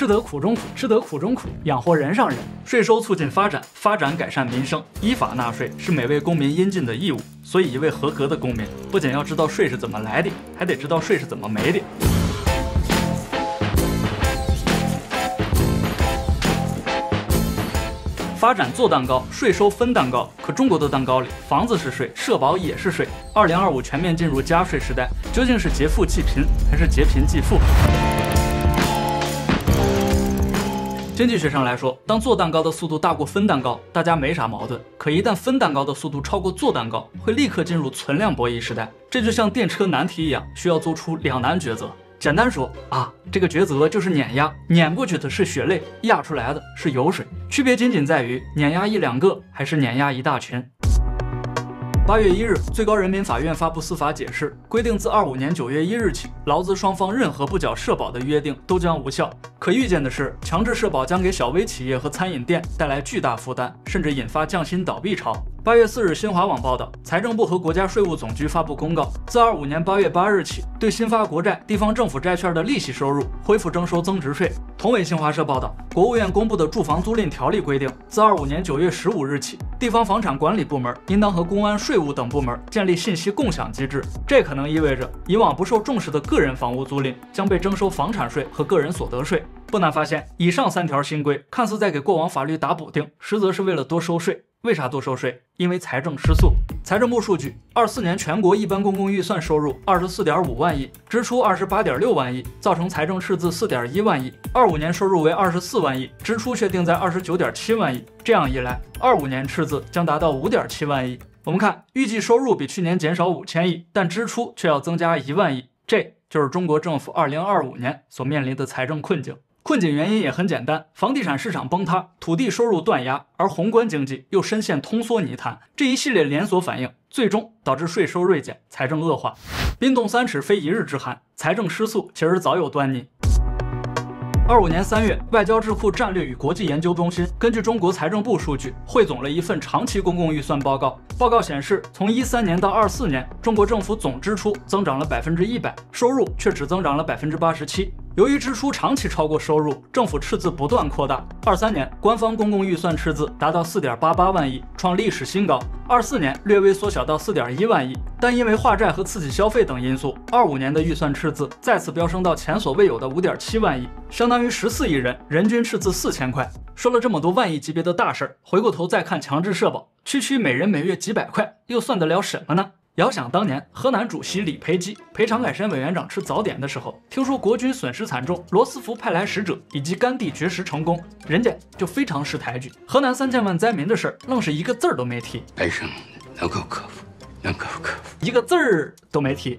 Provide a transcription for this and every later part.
吃得苦中苦，吃得苦中苦，养活人上人。税收促进发展，发展改善民生，依法纳税是每位公民应尽的义务。所以，一位合格的公民不仅要知道税是怎么来的，还得知道税是怎么没的。发展做蛋糕，税收分蛋糕。可中国的蛋糕里，房子是税，社保也是税。2025全面进入加税时代，究竟是劫富济贫，还是劫贫济富？经济学上来说，当做蛋糕的速度大过分蛋糕，大家没啥矛盾。可一旦分蛋糕的速度超过做蛋糕，会立刻进入存量博弈时代。这就像电车难题一样，需要做出两难抉择。简单说啊，这个抉择就是碾压，碾过去的是血泪，压出来的是油水，区别仅仅在于碾压一两个还是碾压一大群。8月1日，最高人民法院发布司法解释，规定自25年9月1日起，劳资双方任何不缴社保的约定都将无效。可预见的是，强制社保将给小微企业和餐饮店带来巨大负担，甚至引发降薪倒闭潮。8月4日，新华网报道，财政部和国家税务总局发布公告，自25年8月8日起，对新发国债、地方政府债券的利息收入恢复征收增值税。同为新华社报道，国务院公布的住房租赁条例规定，自25年9月15日起，地方房产管理部门应当和公安、税务等部门建立信息共享机制。这可能意味着，以往不受重视的个人房屋租赁将被征收房产税和个人所得税。不难发现，以上3条新规看似在给过往法律打补丁，实则是为了多收税。为啥多收税？因为财政失速。财政部数据，24年全国一般公共预算收入24.5万亿，支出28.6万亿，造成财政赤字4.1万亿。25年收入为24万亿，支出却定在29.7万亿。这样一来，25年赤字将达到5.7万亿。我们看，预计收入比去年减少5000亿，但支出却要增加1万亿，这就是中国政府2025年所面临的财政困境。困境原因也很简单，房地产市场崩塌，土地收入断崖，而宏观经济又深陷通缩泥潭，这一系列连锁反应，最终导致税收锐减，财政恶化。冰冻3尺非一日之寒，财政失速其实早有端倪。25年3月，外交智库战略与国际研究中心根据中国财政部数据，汇总了一份长期公共预算报告。报告显示，从13年到24年，中国政府总支出增长了100%，收入却只增长了87%。由于支出长期超过收入，政府赤字不断扩大。23年，官方公共预算赤字达到4.88万亿，创历史新高。24年略微缩小到4.1万亿，但因为化债和刺激消费等因素，25年的预算赤字再次飙升到前所未有的5.7万亿，相当于14亿人，人均赤字4000块。说了这么多万亿级别的大事儿，回过头再看强制社保，区每人每月几百块，又算得了什么呢？遥想当年，河南主席李培基陪常凯申委员长吃早点的时候，听说国军损失惨重，罗斯福派来使者以及甘地绝食成功，人家就非常识抬举。河南3000万灾民的事儿，愣是一个字儿都没提。悲伤能够克服，能够克服，一个字儿都没提。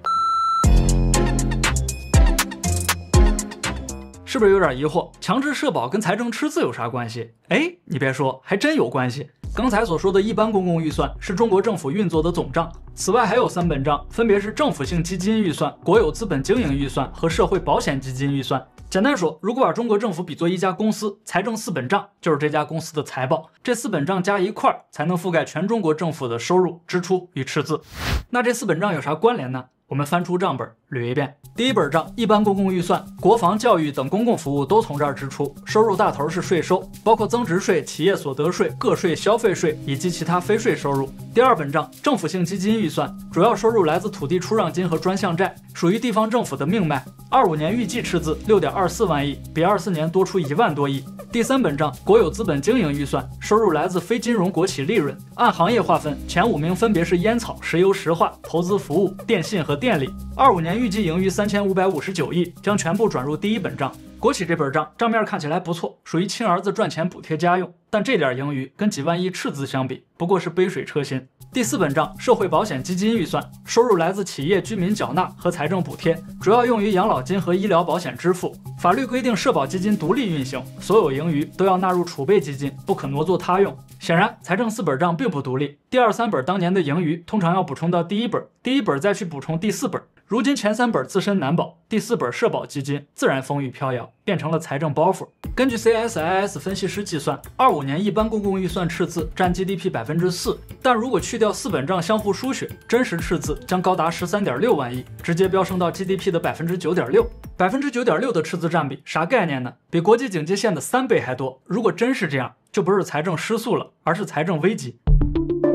是不是有点疑惑？强制社保跟财政赤字有啥关系？哎，你别说，还真有关系。刚才所说的一般公共预算是中国政府运作的总账，此外还有3本账，分别是政府性基金预算、国有资本经营预算和社会保险基金预算。简单说，如果把中国政府比作一家公司，财政4本账就是这家公司的财报，这4本账加一块儿才能覆盖全中国政府的收入、支出与赤字。那这4本账有啥关联呢？我们翻出账本捋一遍。第一本账，一般公共预算，国防、教育等公共服务都从这儿支出，收入大头是税收，包括增值税、企业所得税、个税、消费税以及其他非税收入。第二本账，政府性基金预算，主要收入来自土地出让金和专项债，属于地方政府的命脉。25年预计赤字6.24万亿，比24年多出1万多亿。第三本账，国有资本经营预算，收入来自非金融国企利润，按行业划分，前5名分别是烟草、石油石化、投资服务、电信和电力。25年预计盈余3559亿，将全部转入第一本账。国企这本账账面看起来不错，属于亲儿子赚钱补贴家用，但这点盈余跟几万亿赤字相比，不过是杯水车薪。第4本账，社会保险基金预算，收入来自企业居民缴纳和财政补贴，主要用于养老金和医疗保险支付。法律规定社保基金独立运行，所有盈余都要纳入储备基金，不可挪作他用。显然，财政4本账并不独立，第2、3本当年的盈余通常要补充到第一本，第一本再去补充第4本。如今前3本自身难保，第4本社保基金自然风雨飘摇，变成了财政包袱。根据 CSIS 分析师计算，25年一般公共预算赤字占 GDP 4%，但如果去掉4本账相互输血，真实赤字将高达13.6万亿，直接飙升到 GDP 的 9.6%。9.6% 的赤字占比，啥概念呢？比国际警戒线的3倍还多。如果真是这样，就不是财政失速了，而是财政危机。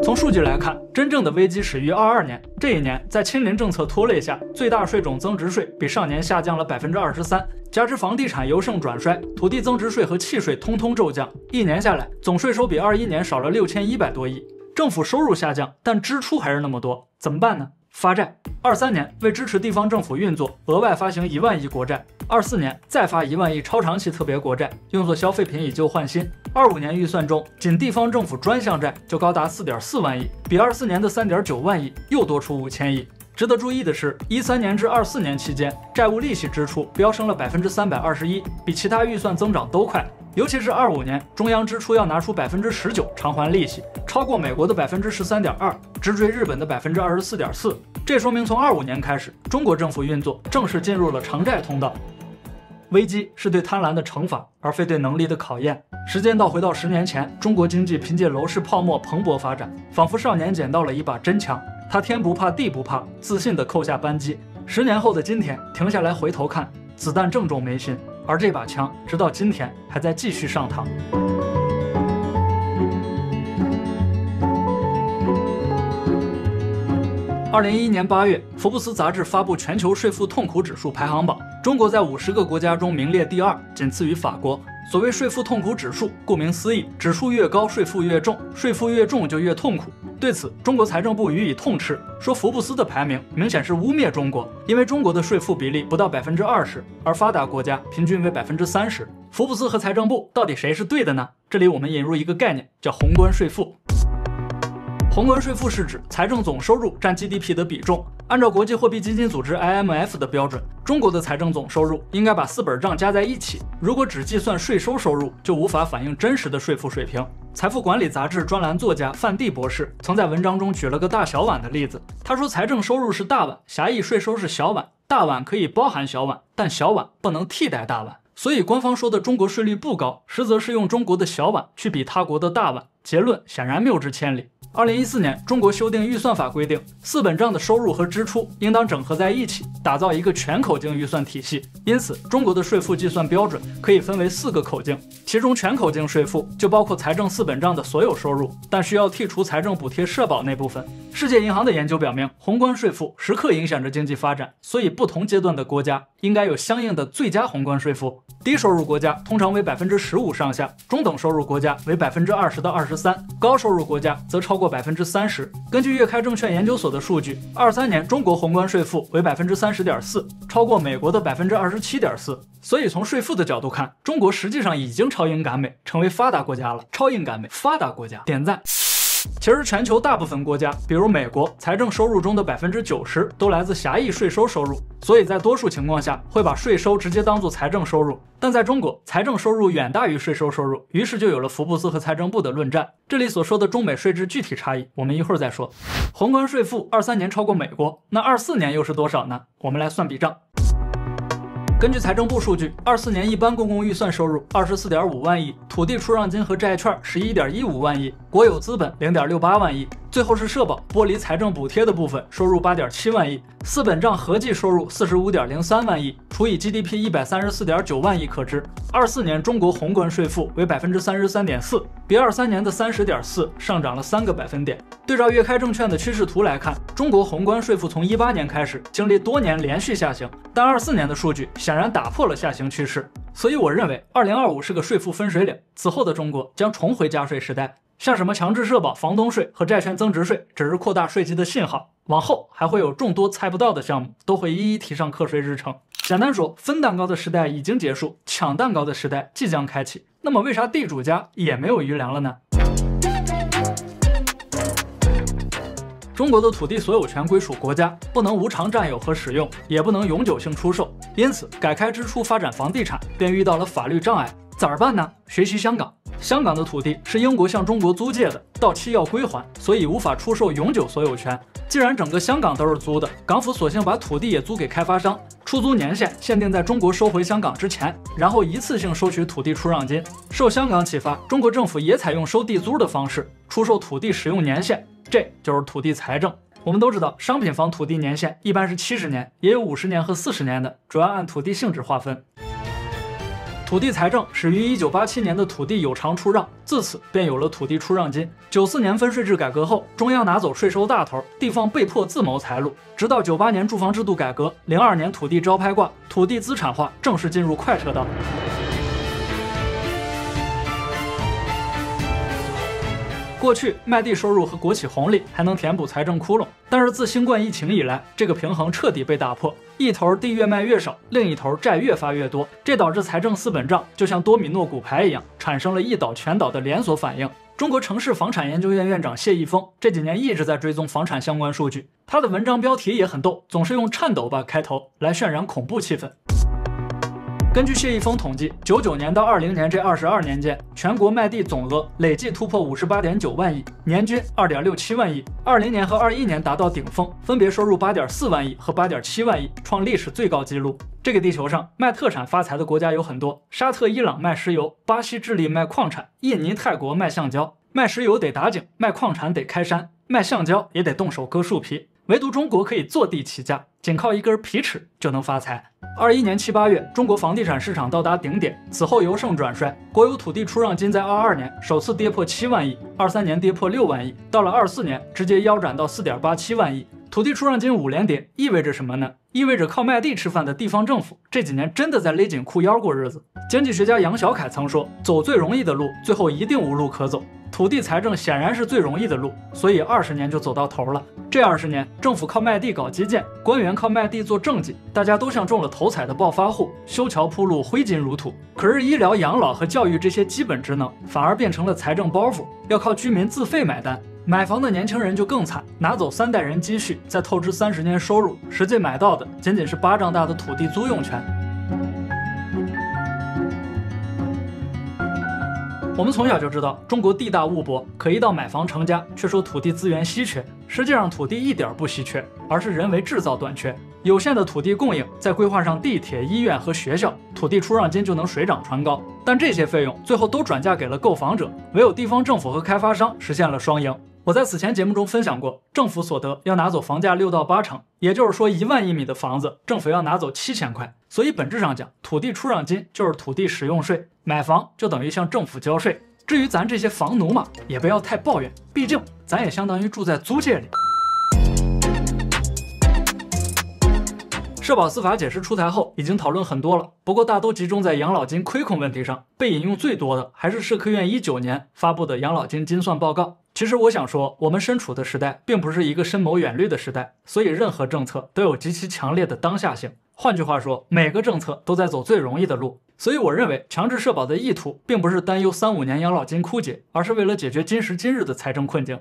从数据来看，真正的危机始于22年。这一年，在亲临政策拖累下，最大税种增值税比上年下降了23%，加之房地产由盛转衰，土地增值税和契税通通骤降。一年下来，总税收比21年少了6100多亿。政府收入下降，但支出还是那么多，怎么办呢？发债。23年为支持地方政府运作，额外发行1万亿国债。24年再发1万亿超长期特别国债，用作消费品以旧换新。25年预算中，仅地方政府专项债就高达4.4万亿，比24年的3.9万亿又多出5000亿。值得注意的是，13年至24年期间，债务利息支出飙升了321%，比其他预算增长都快。尤其是25年，中央支出要拿出19%偿还利息，超过美国的13.2%，直追日本的24.4%。这说明从25年开始，中国政府运作正式进入了偿债通道。危机是对贪婪的惩罚，而非对能力的考验。时间倒回到10年前，中国经济凭借楼市泡沫蓬勃发展，仿佛少年捡到了一把真枪，他天不怕地不怕，自信地扣下扳机。10年后的今天，停下来回头看，子弹正中眉心，而这把枪直到今天还在继续上膛。2011年8月，福布斯杂志发布全球税负痛苦指数排行榜，中国在50个国家中名列第2，仅次于法国。所谓税负痛苦指数，顾名思义，指数越高，税负越重，税负越重就越痛苦。对此，中国财政部予以痛斥，说福布斯的排名明显是污蔑中国，因为中国的税负比例不到20%，而发达国家平均为30%。福布斯和财政部到底谁是对的呢？这里我们引入一个概念，叫宏观税负。宏观税负是指财政总收入占 GDP 的比重。按照国际货币基金组织 IMF 的标准，中国的财政总收入应该把4本账加在一起，如果只计算税收收入，就无法反映真实的税负水平。财富管理杂志专栏作家范蒂博士曾在文章中举了个大小碗的例子，他说财政收入是大碗，狭义税收是小碗，大碗可以包含小碗，但小碗不能替代大碗。所以官方说的中国税率不高，实则是用中国的小碗去比他国的大碗，结论显然谬之千里。2014年，中国修订预算法规定，4本账的收入和支出应当整合在一起，打造一个全口径预算体系。因此，中国的税负计算标准可以分为4个口径，其中全口径税负就包括财政4本账的所有收入，但需要剔除财政补贴社保那部分。世界银行的研究表明，宏观税负时刻影响着经济发展，所以不同阶段的国家应该有相应的最佳宏观税负。低收入国家通常为15%上下，中等收入国家为20%到23%，高收入国家则超过30%。根据粤开证券研究所的数据，23年中国宏观税负为30.4%，超过美国的27.4%。所以从税负的角度看，中国实际上已经超英赶美，成为发达国家了。超英赶美，发达国家，点赞。其实全球大部分国家，比如美国，财政收入中的90%都来自狭义税收收入，所以在多数情况下会把税收直接当作财政收入。但在中国，财政收入远大于税收收入，于是就有了福布斯和财政部的论战。这里所说的中美税制具体差异，我们一会儿再说。宏观税负23年超过美国，那24年又是多少呢？我们来算笔账。根据财政部数据，24年一般公共预算收入24.5万亿，土地出让金和债券11.15万亿，国有资本0.68万亿，最后是社保剥离财政补贴的部分，收入8.7万亿，4本账合计收入45.03万亿，除以 GDP 134.9万亿可知，24年中国宏观税负为33.4%，比23年的30.4%上涨了3个百分点。对照粤开证券的趋势图来看，中国宏观税负从18年开始经历多年连续下行，但24年的数据显然打破了下行趋势。所以我认为2025是个税负分水岭，此后的中国将重回加税时代。像什么强制社保、房东税和债券增值税只是扩大税基的信号，往后还会有众多猜不到的项目，都会一一提上课税日程。简单说，分蛋糕的时代已经结束，抢蛋糕的时代即将开启。那么为啥地主家也没有余粮了呢？中国的土地所有权归属国家，不能无偿占有和使用，也不能永久性出售，因此改开支出发展房地产便遇到了法律障碍。咋办呢？学习香港，香港的土地是英国向中国租借的，到期要归还，所以无法出售永久所有权。既然整个香港都是租的，港府索性把土地也租给开发商，出租年限限定在中国收回香港之前，然后一次性收取土地出让金。受香港启发，中国政府也采用收地租的方式出售土地使用年限，这就是土地财政。我们都知道，商品房土地年限一般是70年，也有50年和40年的，主要按土地性质划分。土地财政始于1987年的土地有偿出让，自此便有了土地出让金。94年分税制改革后，中央拿走税收大头，地方被迫自谋财路。直到98年住房制度改革，02年土地招拍挂，土地资产化正式进入快车道。过去卖地收入和国企红利还能填补财政窟窿，但是自新冠疫情以来，这个平衡彻底被打破，一头地越卖越少，另一头债越发越多，这导致财政四本账就像多米诺骨牌一样，产生了一倒全倒的连锁反应。中国城市房产研究院院长谢毅峰这几年一直在追踪房产相关数据，他的文章标题也很逗，总是用颤抖吧开头来渲染恐怖气氛。根据谢毅峰统计，99年到20年这22年间，全国卖地总额累计突破58.9万亿，年均2.67万亿。20年和21年达到顶峰，分别收入8.4万亿和8.7万亿，创历史最高纪录。这个地球上卖特产发财的国家有很多，沙特、伊朗卖石油，巴西、智利卖矿产，印尼、泰国卖橡胶。卖石油得打井，卖矿产得开山，卖橡胶也得动手割树皮。唯独中国可以坐地起价，仅靠一根皮尺就能发财。21年7、8月，中国房地产市场到达顶点，此后由盛转衰。国有土地出让金在22年首次跌破7万亿，23年跌破6万亿，到了24年直接腰斩到4.87万亿。土地出让金5连跌，意味着什么呢？意味着靠卖地吃饭的地方政府这几年真的在勒紧裤腰过日子。经济学家杨小凯曾说，走最容易的路，最后一定无路可走。土地财政显然是最容易的路，所以20年就走到头了。这20年，政府靠卖地搞基建，官员靠卖地做政绩，大家都像中了头彩的暴发户，修桥铺路，挥金如土。可是医疗、养老和教育这些基本职能，反而变成了财政包袱，要靠居民自费买单。买房的年轻人就更惨，拿走3代人积蓄，再透支30年收入，实际买到的仅仅是巴掌大的土地租用权。我们从小就知道中国地大物博，可一到买房成家，却说土地资源稀缺。实际上土地一点不稀缺，而是人为制造短缺。有限的土地供应，再规划上地铁、医院和学校，土地出让金就能水涨船高。但这些费用最后都转嫁给了购房者，唯有地方政府和开发商实现了双赢。我在此前节目中分享过，政府所得要拿走房价6到8成，也就是说1万1米的房子，政府要拿走7000块。所以本质上讲，土地出让金就是土地使用税，买房就等于向政府交税。至于咱这些房奴嘛，也不要太抱怨，毕竟咱也相当于住在租界里。社保司法解释出台后，已经讨论很多了，不过大都集中在养老金亏空问题上，被引用最多的还是社科院19年发布的养老金精算报告。其实我想说，我们身处的时代并不是一个深谋远虑的时代，所以任何政策都有极其强烈的当下性。换句话说，每个政策都在走最容易的路。所以我认为强制社保的意图并不是担忧3、5年养老金枯竭，而是为了解决今时今日的财政困境。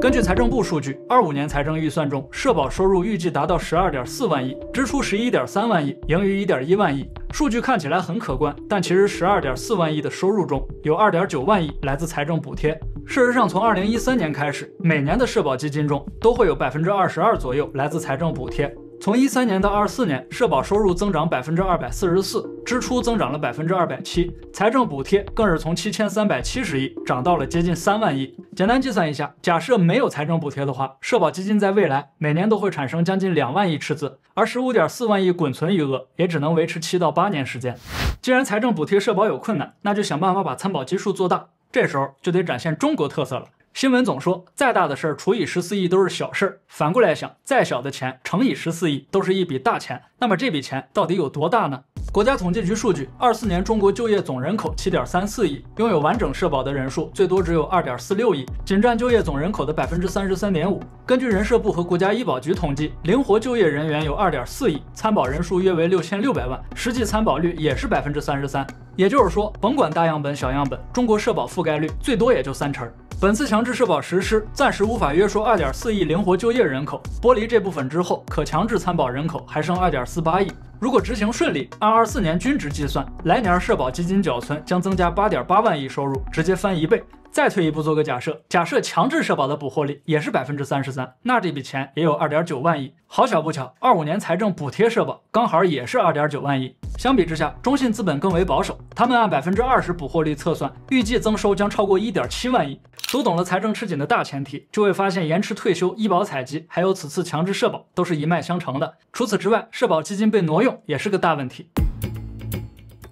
根据财政部数据，25年财政预算中，社保收入预计达到12.4万亿，支出11.3万亿，盈余1.1万亿。数据看起来很可观，但其实12.4万亿的收入中，有2.9万亿来自财政补贴。事实上，从2013年开始，每年的社保基金中都会有22%左右来自财政补贴。从13年到24年，社保收入增长244%，支出增长了270%，财政补贴更是从7370亿涨到了接近3万亿。简单计算一下，假设没有财政补贴的话，社保基金在未来每年都会产生将近2万亿赤字，而15.4万亿滚存余额也只能维持7到8年时间。既然财政补贴社保有困难，那就想办法把参保基数做大，这时候就得展现中国特色了。新闻总说，再大的事儿除以14亿都是小事儿，反过来想，再小的钱乘以14亿都是一笔大钱。那么这笔钱到底有多大呢？国家统计局数据，24年中国就业总人口7.34亿，拥有完整社保的人数最多只有2.46亿，仅占就业总人口的33.5%。根据人社部和国家医保局统计，灵活就业人员有2.4亿，参保人数约为6600万，实际参保率也是33%。也就是说，甭管大样本小样本，中国社保覆盖率最多也就3成。本次强制社保实施，暂时无法约束2.4亿灵活就业人口，剥离这部分之后，可强制参保人口还剩2.48亿。如果执行顺利，按24年均值计算，来年社保基金缴存将增加8.8万亿收入，直接翻1倍。再退一步做个假设，假设强制社保的捕获率也是33%，那这笔钱也有2.9万亿。好巧不巧，25年财政补贴社保刚好也是2.9万亿。相比之下，中信资本更为保守，他们按20%捕获率测算，预计增收将超过1.7万亿。读懂了财政吃紧的大前提，就会发现延迟退休、医保采集，还有此次强制社保都是一脉相承的。除此之外，社保基金被挪用也是个大问题。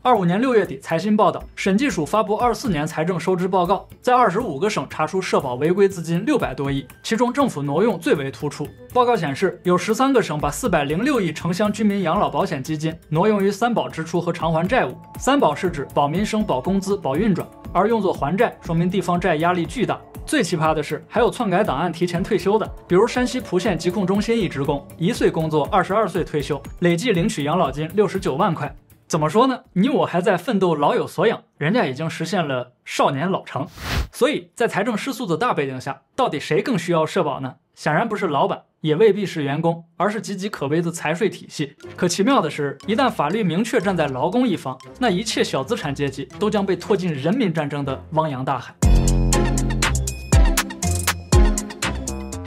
25年6月底，财新报道，审计署发布24年财政收支报告，在25个省查出社保违规资金600多亿，其中政府挪用最为突出。报告显示，有13个省把406亿城乡居民养老保险基金挪用于三保支出和偿还债务。三保是指保民生、保工资、保运转，而用作还债，说明地方债压力巨大。最奇葩的是，还有篡改档案提前退休的，比如山西蒲县疾控中心一职工，1岁工作，22岁退休，累计领取养老金69万块。怎么说呢？你我还在奋斗，老有所养，人家已经实现了少年老成。所以在财政失速的大背景下，到底谁更需要社保呢？显然不是老板，也未必是员工，而是岌岌可危的财税体系。可奇妙的是，一旦法律明确站在劳工一方，那一切小资产阶级都将被拖进人民战争的汪洋大海。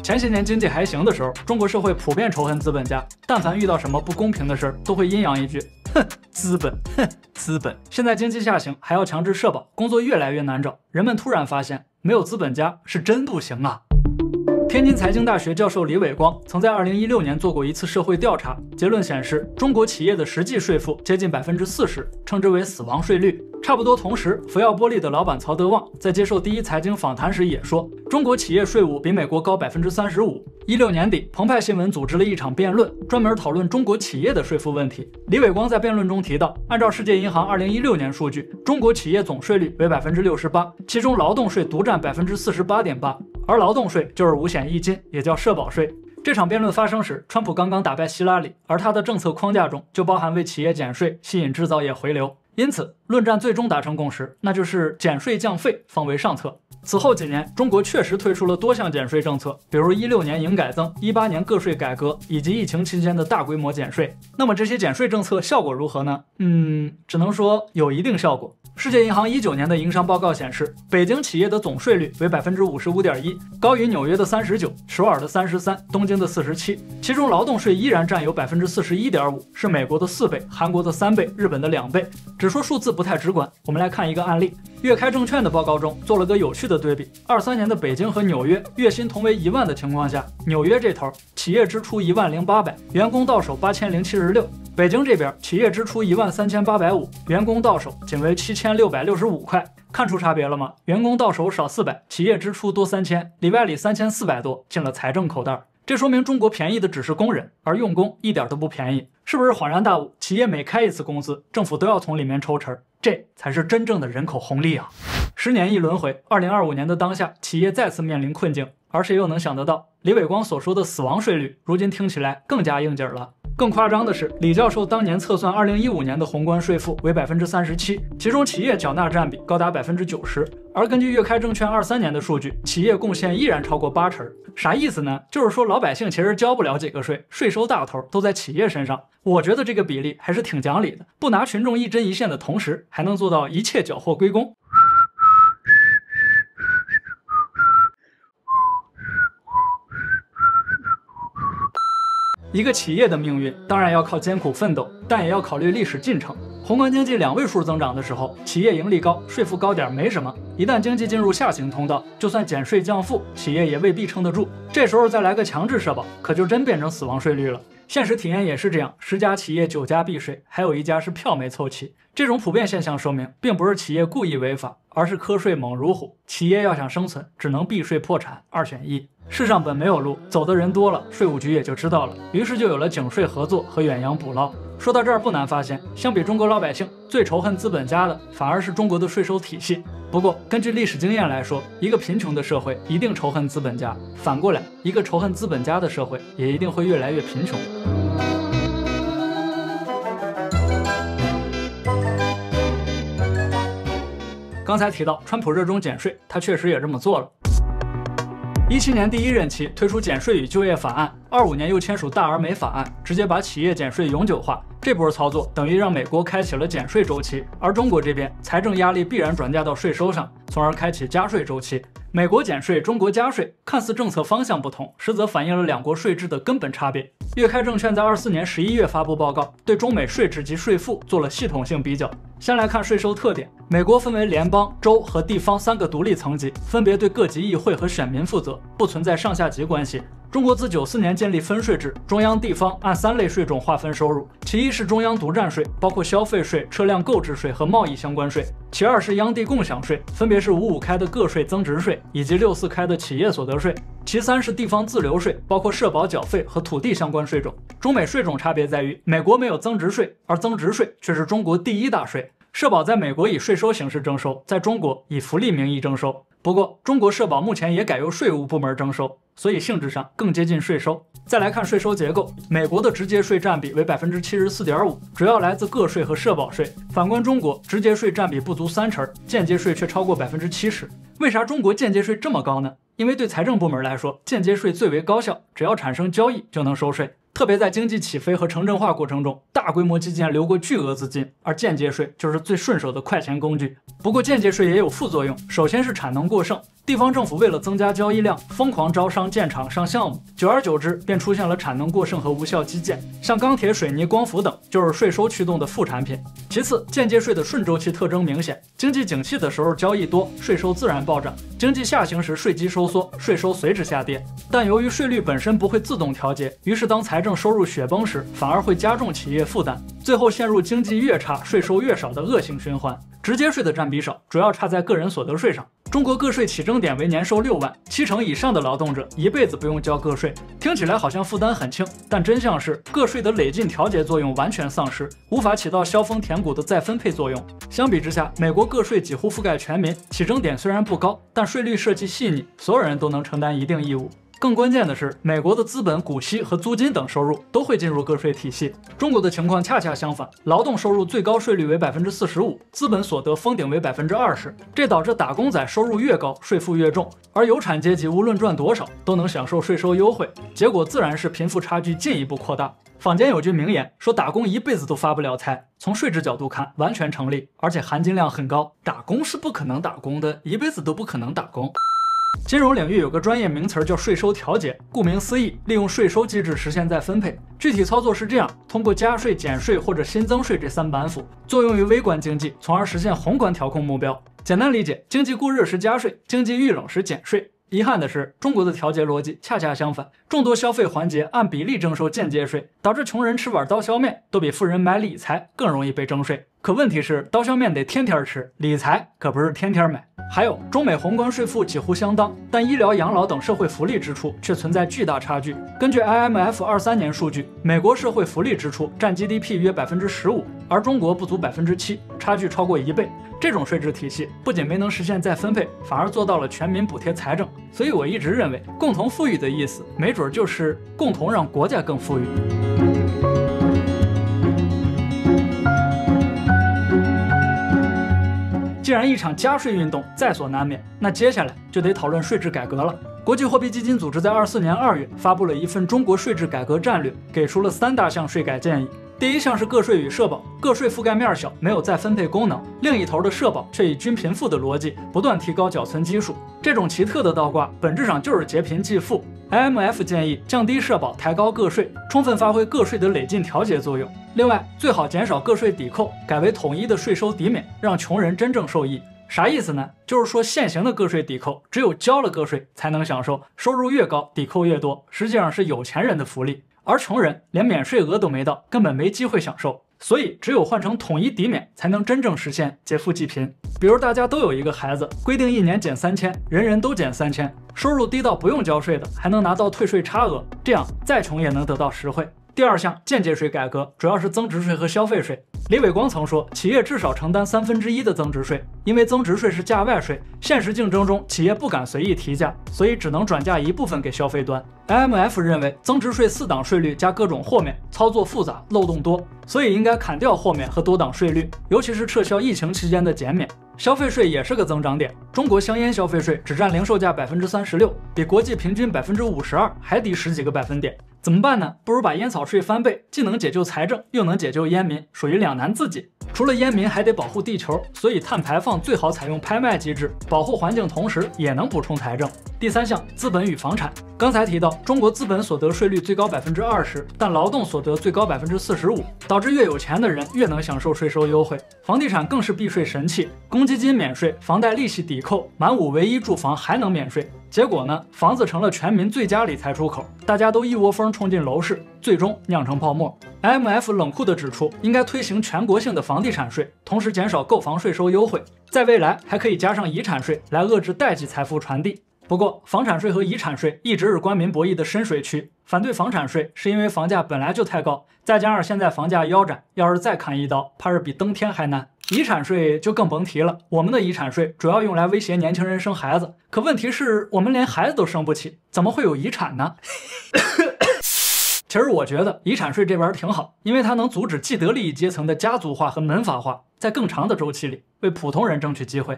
前些年经济还行的时候，中国社会普遍仇恨资本家，但凡遇到什么不公平的事儿，都会阴阳一句：哼，资本，哼，资本。现在经济下行，还要强制社保，工作越来越难找。人们突然发现，没有资本家是真不行啊！天津财经大学教授李伟光曾在2016年做过一次社会调查，结论显示，中国企业的实际税负接近40%，称之为死亡税率。差不多同时，福耀玻璃的老板曹德旺在接受第一财经访谈时也说，中国企业税务比美国高35%。16年底，澎湃新闻组织了一场辩论，专门讨论中国企业的税负问题。李伟光在辩论中提到，按照世界银行2016年数据，中国企业总税率为68%，其中劳动税独占48.8%，而劳动税就是五险一金，也叫社保税。这场辩论发生时，川普刚刚打败希拉里，而他的政策框架中就包含为企业减税，吸引制造业回流。因此，论战最终达成共识，那就是减税降费方为上策。此后几年，中国确实推出了多项减税政策，比如16年营改增、18年个税改革，以及疫情期间的大规模减税。那么这些减税政策效果如何呢？只能说有一定效果。世界银行19年的营商报告显示，北京企业的总税率为55.1%，高于纽约的39%、首尔的33%、东京的47%，其中劳动税依然占有41.5%，是美国的4倍、韩国的3倍、日本的2倍。只说数字不太直观，我们来看一个案例。粤开证券的报告中做了个有趣的对比，23年的北京和纽约月薪同为1万的情况下，纽约这头企业支出10800，员工到手8076。北京这边企业支出13850，员工到手仅为7665块，看出差别了吗？员工到手少400，企业支出多3000，里外里3400多进了财政口袋。这说明中国便宜的只是工人，而用工一点都不便宜。是不是恍然大悟？企业每开一次工资，政府都要从里面抽成，这才是真正的人口红利啊！10年一轮回，2025年的当下，企业再次面临困境，而谁又能想得到，李伟光所说的死亡税率，如今听起来更加应景了。更夸张的是，李教授当年测算2015年的宏观税负为37%，其中企业缴纳占比高达90%，而根据粤开证券23年的数据，企业贡献依然超过80%。啥意思呢？就是说老百姓其实交不了几个税，税收大头都在企业身上。我觉得这个比例还是挺讲理的，不拿群众一针一线的同时，还能做到一切缴获归公。一个企业的命运当然要靠艰苦奋斗，但也要考虑历史进程。宏观经济2位数增长的时候，企业盈利高，税负高点没什么。一旦经济进入下行通道，就算减税降负，企业也未必撑得住。这时候再来个强制社保，可就真变成死亡税率了。现实体验也是这样，10家企业9家避税，还有1家是票没凑齐。这种普遍现象说明，并不是企业故意违法，而是瞌睡猛如虎。企业要想生存，只能避税破产，2选1。世上本没有路，走的人多了，税务局也就知道了，于是就有了井税合作和远洋捕捞。说到这儿，不难发现，相比中国老百姓，最仇恨资本家的反而是中国的税收体系。不过，根据历史经验来说，一个贫穷的社会一定仇恨资本家，反过来，一个仇恨资本家的社会也一定会越来越贫穷。刚才提到川普热衷减税，他确实也这么做了。17年第一任期推出减税与就业法案，25年又签署大而美法案，直接把企业减税永久化。这波操作等于让美国开启了减税周期，而中国这边财政压力必然转嫁到税收上，从而开启加税周期。美国减税，中国加税，看似政策方向不同，实则反映了两国税制的根本差别。粤开证券在24年11月发布报告，对中美税制及税负做了系统性比较。先来看税收特点，美国分为联邦、州和地方3个独立层级，分别对各级议会和选民负责，不存在上下级关系。中国自94年建立分税制，中央地方按3类税种划分收入，其一是中央独占税，包括消费税、车辆购置税和贸易相关税；其二是央地共享税，分别是55开的个税增值税以及64开的企业所得税；其三是地方自留税，包括社保缴费和土地相关税种。中美税种差别在于，美国没有增值税，而增值税却是中国第一大税。社保在美国以税收形式征收，在中国以福利名义征收。不过，中国社保目前也改由税务部门征收，所以性质上更接近税收。再来看税收结构，美国的直接税占比为 74.5%， 主要来自个税和社保税。反观中国，直接税占比不足30%，间接税却超过 70%。为啥中国间接税这么高呢？因为对财政部门来说，间接税最为高效，只要产生交易就能收税。特别在经济起飞和城镇化过程中，大规模基建流过巨额资金，而间接税就是最顺手的快钱工具。不过间接税也有副作用，首先是产能过剩，地方政府为了增加交易量，疯狂招商建厂上项目，久而久之便出现了产能过剩和无效基建，像钢铁、水泥、光伏等就是税收驱动的副产品。其次，间接税的顺周期特征明显，经济景气的时候交易多，税收自然暴涨；经济下行时税基收缩，税收随之下跌。但由于税率本身不会自动调节，于是当财政收入雪崩时，反而会加重企业负担，最后陷入经济越差税收越少的恶性循环。直接税的占比少，主要差在个人所得税上。中国个税起征点为年收6万，70%以上的劳动者一辈子不用交个税。听起来好像负担很轻，但真相是个税的累进调节作用完全丧失，无法起到削峰填谷的再分配作用。相比之下，美国个税几乎覆盖全民，起征点虽然不高，但税率设计细腻，所有人都能承担一定义务。更关键的是，美国的资本、股息和租金等收入都会进入个税体系。中国的情况恰恰相反，劳动收入最高税率为 45%， 资本所得封顶为 20%， 这导致打工仔收入越高，税负越重，而有产阶级无论赚多少都能享受税收优惠，结果自然是贫富差距进一步扩大。坊间有句名言说，打工一辈子都发不了财，从税制角度看完全成立，而且含金量很高。打工是不可能打工的，一辈子都不可能打工。金融领域有个专业名词叫税收调节，顾名思义，利用税收机制实现再分配。具体操作是这样，通过加税、减税或者新增税这3板斧，作用于微观经济，从而实现宏观调控目标。简单理解，经济过热时加税，经济遇冷时减税。遗憾的是，中国的调节逻辑恰恰相反，众多消费环节按比例征收间接税，导致穷人吃碗刀削面都比富人买理财更容易被征税。可问题是，刀削面得天天吃，理财可不是天天买。还有，中美宏观税负几乎相当，但医疗、养老等社会福利支出却存在巨大差距。根据 IMF 23年数据，美国社会福利支出占 GDP 约 15%， 而中国不足 7%， 差距超过1倍。这种税制体系不仅没能实现再分配，反而做到了全民补贴财政。所以我一直认为，共同富裕的意思，没准就是共同让国家更富裕。既然一场加税运动在所难免，那接下来就得讨论税制改革了。国际货币基金组织在24年2月发布了一份中国税制改革战略，给出了3大项税改建议。第一项是个税与社保，个税覆盖面小，没有再分配功能，另一头的社保却以均贫富的逻辑不断提高缴存基数，这种奇特的倒挂本质上就是劫贫济富。IMF 建议降低社保，抬高个税，充分发挥个税的累进调节作用。另外，最好减少个税抵扣，改为统一的税收抵免，让穷人真正受益。啥意思呢？就是说现行的个税抵扣，只有交了个税才能享受，收入越高抵扣越多，实际上是有钱人的福利。而穷人连免税额都没到，根本没机会享受，所以只有换成统一抵免，才能真正实现劫富济贫。比如大家都有一个孩子，规定1年减3000，人人都减3000，收入低到不用交税的，还能拿到退税差额，这样再穷也能得到实惠。第二项间接税改革，主要是增值税和消费税。李伟光曾说，企业至少承担1/3的增值税，因为增值税是价外税，现实竞争中企业不敢随意提价，所以只能转嫁一部分给消费端。IMF 认为，增值税4档税率加各种豁免，操作复杂，漏洞多，所以应该砍掉豁免和多档税率，尤其是撤销疫情期间的减免。消费税也是个增长点，中国香烟消费税只占零售价36%，比国际平均52%还低10几个百分点。怎么办呢？不如把烟草税翻倍，既能解救财政，又能解救烟民，属于两难自己。除了烟民，还得保护地球，所以碳排放最好采用拍卖机制，保护环境同时也能补充财政。第3项，资本与房产。刚才提到，中国资本所得税率最高20%，但劳动所得最高45%，导致越有钱的人越能享受税收优惠。房地产更是避税神器，公积金免税，房贷利息抵扣，满5唯一住房还能免税。结果呢，房子成了全民最佳理财出口，大家都一窝蜂冲进楼市，最终酿成泡沫。IMF 冷酷地指出，应该推行全国性的房地产税，同时减少购房税收优惠，在未来还可以加上遗产税来遏制代际财富传递。不过，房产税和遗产税一直是官民博弈的深水区。反对房产税是因为房价本来就太高，再加上现在房价腰斩，要是再砍一刀，怕是比登天还难。遗产税就更甭提了，我们的遗产税主要用来威胁年轻人生孩子，可问题是我们连孩子都生不起，怎么会有遗产呢？其实我觉得遗产税这边挺好，因为它能阻止既得利益阶层的家族化和门阀化，在更长的周期里为普通人争取机会。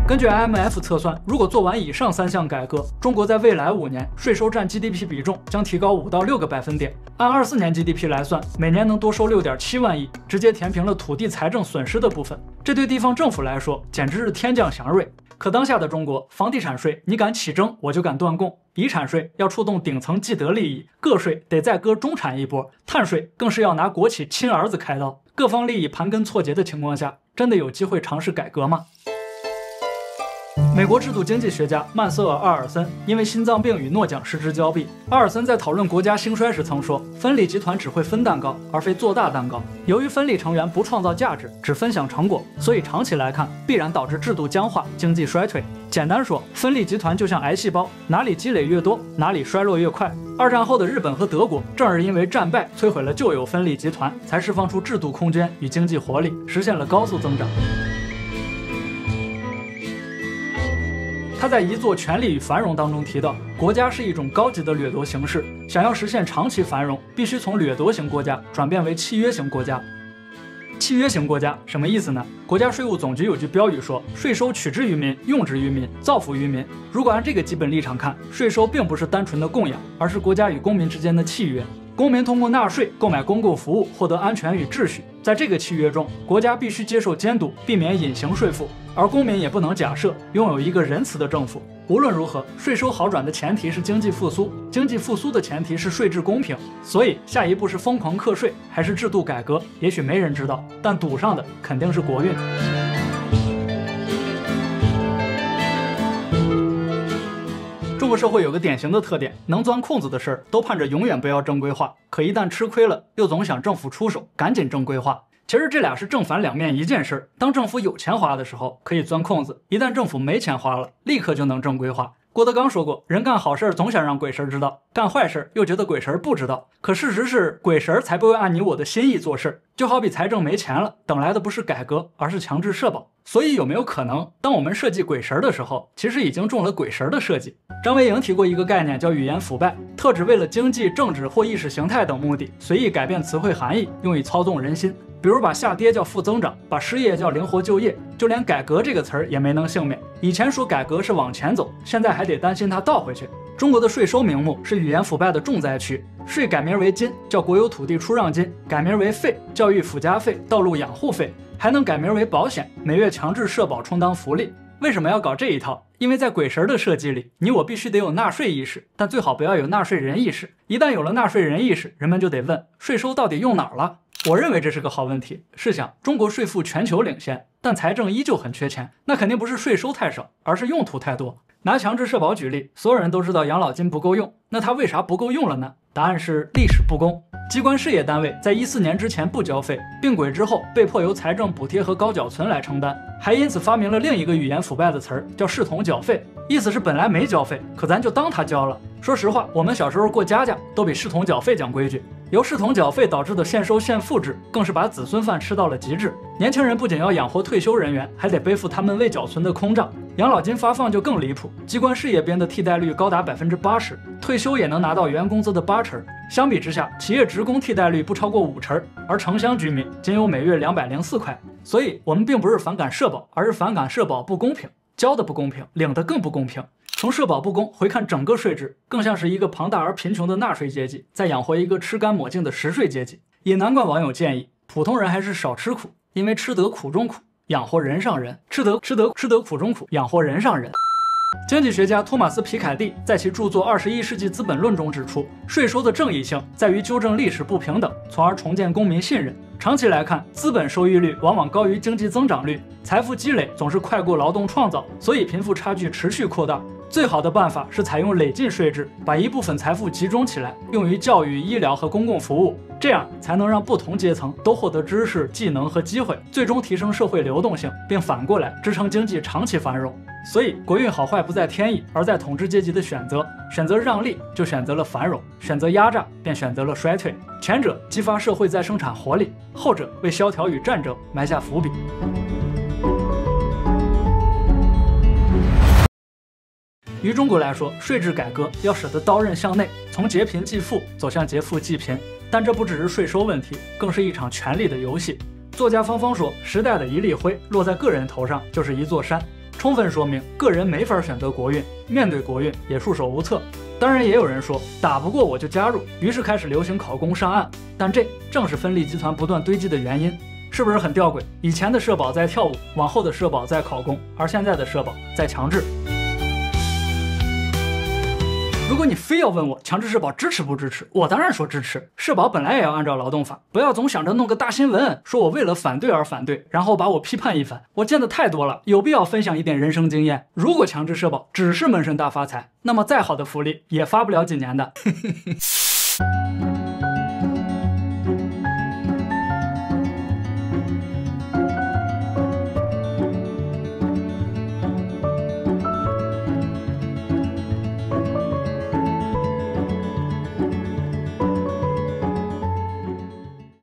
根据 IMF 测算，如果做完以上3项改革，中国在未来5年税收占 GDP 比重将提高5到6个百分点。按24年 GDP 来算，每年能多收6.7万亿，直接填平了土地财政损失的部分。这对地方政府来说简直是天降祥瑞。可当下的中国，房地产税你敢起征，我就敢断供；遗产税要触动顶层既得利益，个税得再割中产一波，碳税更是要拿国企亲儿子开刀。各方利益盘根错节的情况下，真的有机会尝试改革吗？美国制度经济学家曼瑟尔·阿尔森因为心脏病与诺奖失之交臂。阿尔森在讨论国家兴衰时曾说，分立集团只会分蛋糕，而非做大蛋糕。由于分立成员不创造价值，只分享成果，所以长期来看必然导致制度僵化、经济衰退。简单说，分立集团就像癌细胞，哪里积累越多，哪里衰落越快。2战后的日本和德国正是因为战败摧毁了旧有分立集团，才释放出制度空间与经济活力，实现了高速增长。他在遗作《权力与繁荣》当中提到，国家是一种高级的掠夺形式，想要实现长期繁荣，必须从掠夺型国家转变为契约型国家。契约型国家什么意思呢？国家税务总局有句标语说，税收取之于民，用之于民，造福于民。如果按这个基本立场看，税收并不是单纯的供养，而是国家与公民之间的契约。公民通过纳税购买公共服务，获得安全与秩序。在这个契约中，国家必须接受监督，避免隐形税负，而公民也不能假设拥有一个仁慈的政府。无论如何，税收好转的前提是经济复苏，经济复苏的前提是税制公平。所以下一步是疯狂课税，还是制度改革？也许没人知道，但赌上的肯定是国运。中国社会有个典型的特点，能钻空子的事儿都盼着永远不要正规化，可一旦吃亏了，又总想政府出手，赶紧正规化。其实这俩是正反两面一件事，当政府有钱花的时候可以钻空子，一旦政府没钱花了，立刻就能正规化。郭德纲说过，人干好事总想让鬼神知道，干坏事又觉得鬼神不知道。可事实是，鬼神才不会按你我的心意做事。就好比财政没钱了，等来的不是改革，而是强制社保。所以有没有可能，当我们设计鬼神的时候，其实已经中了鬼神的设计？张维迎提过一个概念叫语言腐败，特指为了经济、政治或意识形态等目的，随意改变词汇含义，用以操纵人心。比如把下跌叫负增长，把失业叫灵活就业，就连改革这个词儿也没能幸免。以前说改革是往前走，现在还得担心它倒回去。中国的税收名目是语言腐败的重灾区，税改名为金，叫国有土地出让金；改名为费，教育附加费、道路养护费，还能改名为保险，每月强制社保充当福利。为什么要搞这一套？因为在鬼神的设计里，你我必须得有纳税意识，但最好不要有纳税人意识。一旦有了纳税人意识，人们就得问，税收到底用哪儿了？我认为这是个好问题。试想，中国税负全球领先，但财政依旧很缺钱，那肯定不是税收太少，而是用途太多。拿强制社保举例，所有人都知道养老金不够用，那它为啥不够用了呢？答案是历史不公。机关事业单位在14年之前不交费，并轨之后被迫由财政补贴和高缴存来承担，还因此发明了另一个语言腐败的词儿，叫视同缴费，意思是本来没交费，可咱就当他交了。说实话，我们小时候过家家都比视同缴费讲规矩。由视同缴费导致的现收现付制，更是把子孙饭吃到了极致。年轻人不仅要养活退休人员，还得背负他们未缴存的空账。养老金发放就更离谱，机关事业编的替代率高达80%，退休也能拿到原工资的80%。相比之下，企业职工替代率不超过50%，而城乡居民仅有每月204块。所以，我们并不是反感社保，而是反感社保不公平，交的不公平，领的更不公平。从社保不公回看整个税制，更像是一个庞大而贫穷的纳税阶级在养活一个吃干抹净的实税阶级。也难怪网友建议，普通人还是少吃苦，因为吃得苦中苦，养活人上人；吃得苦中苦，养活人上人。经济学家托马斯·皮凯蒂在其著作《21世纪资本论》中指出，税收的正义性在于纠正历史不平等，从而重建公民信任。长期来看，资本收益率往往高于经济增长率，财富积累总是快过劳动创造，所以贫富差距持续扩大。最好的办法是采用累进税制，把一部分财富集中起来，用于教育、医疗和公共服务，这样才能让不同阶层都获得知识、技能和机会，最终提升社会流动性，并反过来支撑经济长期繁荣。所以，国运好坏不在天意，而在统治阶级的选择。选择让利，就选择了繁荣；选择压榨，便选择了衰退。前者激发社会再生产活力，后者为萧条与战争埋下伏笔。于中国来说，税制改革要使得刀刃向内，从劫贫济富走向劫富济贫。但这不只是税收问题，更是一场权力的游戏。作家方方说，时代的一粒灰落在个人头上就是一座山，充分说明个人没法选择国运，面对国运也束手无策。当然，也有人说打不过我就加入，于是开始流行考公上岸。但这正是分利集团不断堆积的原因。是不是很吊诡？以前的社保在跳舞，往后的社保在考公，而现在的社保在强制。如果你非要问我强制社保支持不支持，我当然说支持。社保本来也要按照劳动法，不要总想着弄个大新闻，说我为了反对而反对，然后把我批判一番。我见的太多了，有必要分享一点人生经验。如果强制社保只是闷声大发财，那么再好的福利也发不了几年的。